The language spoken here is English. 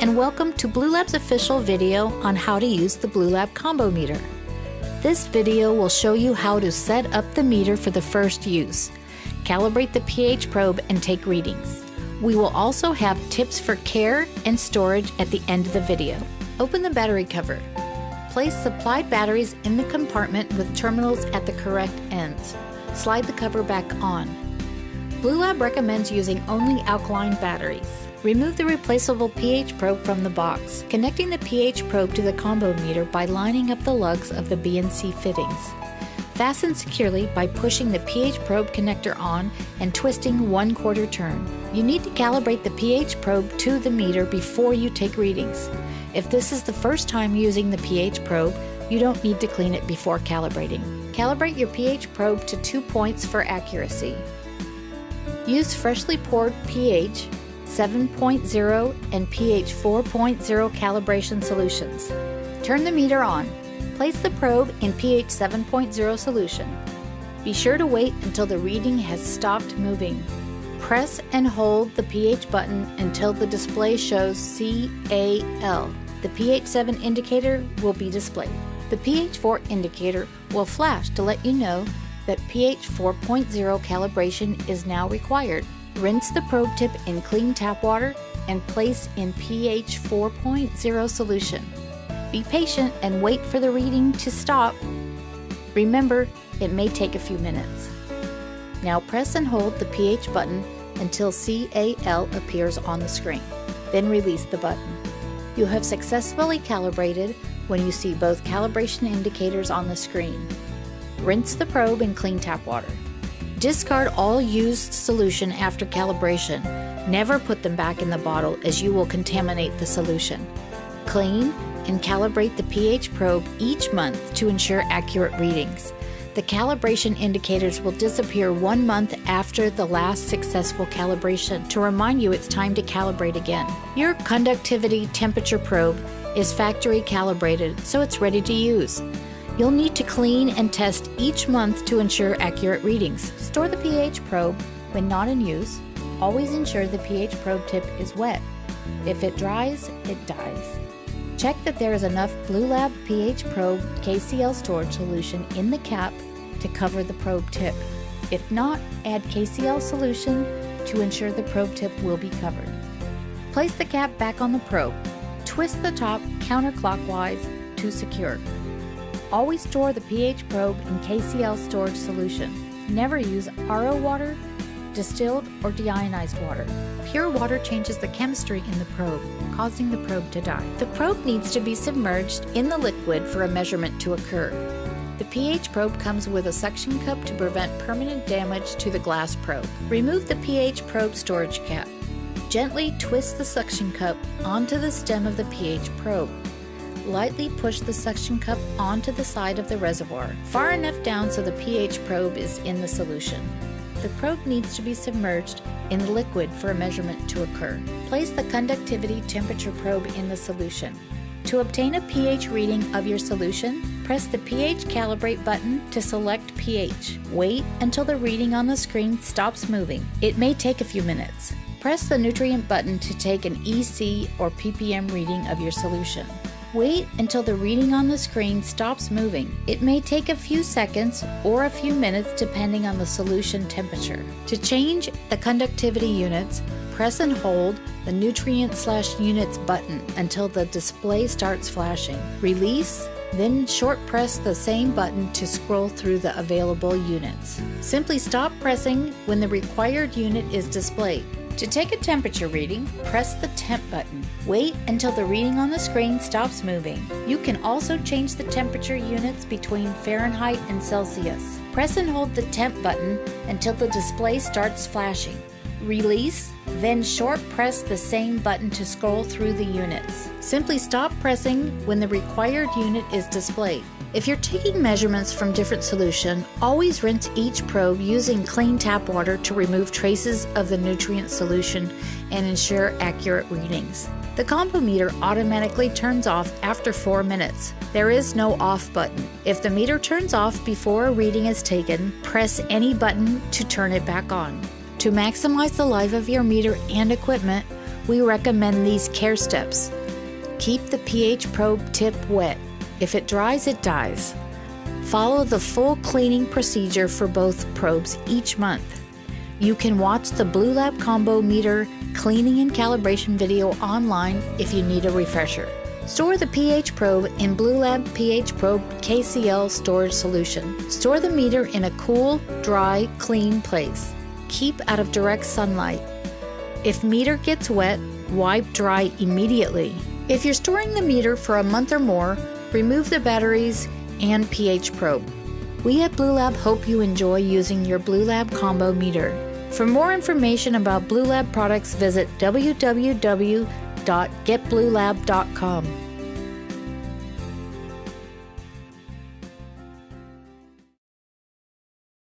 and welcome to Bluelab's official video on how to use the Bluelab combo meter. This video will show you how to set up the meter for the first use, calibrate the pH probe, and take readings. We will also have tips for care and storage at the end of the video. Open the battery cover. Place supplied batteries in the compartment with terminals at the correct ends. Slide the cover back on. Bluelab recommends using only alkaline batteries. Remove the replaceable pH probe from the box, connecting the pH probe to the combo meter by lining up the lugs of the B and C fittings. Fasten securely by pushing the pH probe connector on and twisting 1/4 turn. You need to calibrate the pH probe to the meter before you take readings. If this is the first time using the pH probe, you don't need to clean it before calibrating. Calibrate your pH probe to 2 points for accuracy. Use freshly poured pH 7.0 and pH 4.0 calibration solutions. Turn the meter on. Place the probe in pH 7.0 solution. Be sure to wait until the reading has stopped moving. Press and hold the pH button until the display shows CAL. The pH 7 indicator will be displayed. The pH 4 indicator will flash to let you know that pH 4.0 calibration is now required. Rinse the probe tip in clean tap water and place in pH 4.0 solution. Be patient and wait for the reading to stop. Remember, it may take a few minutes. Now press and hold the pH button until CAL appears on the screen. Then release the button. You have successfully calibrated when you see both calibration indicators on the screen. Rinse the probe in clean tap water. Discard all used solution after calibration. Never put them back in the bottle as you will contaminate the solution. Clean and calibrate the pH probe each month to ensure accurate readings. The calibration indicators will disappear 1 month after the last successful calibration to remind you it's time to calibrate again. Your conductivity temperature probe is factory calibrated, so it's ready to use. You'll need to clean and test each month to ensure accurate readings. Store the pH probe when not in use. Always ensure the pH probe tip is wet. If it dries, it dies. Check that there is enough Bluelab pH probe KCl storage solution in the cap to cover the probe tip. If not, add KCl solution to ensure the probe tip will be covered. Place the cap back on the probe. Twist the top counterclockwise to secure. Always store the pH probe in KCl storage solution. Never use RO water, distilled or deionized water. Pure water changes the chemistry in the probe, causing the probe to die. The probe needs to be submerged in the liquid for a measurement to occur. The pH probe comes with a suction cup to prevent permanent damage to the glass probe. Remove the pH probe storage cap. Gently twist the suction cup onto the stem of the pH probe. Lightly push the suction cup onto the side of the reservoir, far enough down so the pH probe is in the solution. The probe needs to be submerged in the liquid for a measurement to occur. Place the conductivity temperature probe in the solution. To obtain a pH reading of your solution, press the pH calibrate button to select pH. Wait until the reading on the screen stops moving. It may take a few minutes. Press the nutrient button to take an EC or ppm reading of your solution. Wait until the reading on the screen stops moving. It may take a few seconds or a few minutes depending on the solution temperature. To change the conductivity units, press and hold the nutrient/units button until the display starts flashing. Release, then short press the same button to scroll through the available units. Simply stop pressing when the required unit is displayed. To take a temperature reading, press the temp button. Wait until the reading on the screen stops moving. You can also change the temperature units between Fahrenheit and Celsius. Press and hold the temp button until the display starts flashing. Release, then short press the same button to scroll through the units. Simply stop pressing when the required unit is displayed. If you're taking measurements from different solution, always rinse each probe using clean tap water to remove traces of the nutrient solution and ensure accurate readings. The combo meter automatically turns off after 4 minutes. There is no off button. If the meter turns off before a reading is taken, press any button to turn it back on. To maximize the life of your meter and equipment, we recommend these care steps. Keep the pH probe tip wet. If it dries, it dies. Follow the full cleaning procedure for both probes each month. You can watch the Bluelab Combo Meter cleaning and calibration video online if you need a refresher. Store the pH probe in Bluelab pH Probe KCl storage solution. Store the meter in a cool, dry, clean place. Keep out of direct sunlight. If meter gets wet, wipe dry immediately. If you're storing the meter for a month or more, remove the batteries and pH probe. We at Bluelab hope you enjoy using your Bluelab Combo Meter. For more information about Bluelab products, visit www.getbluelab.com.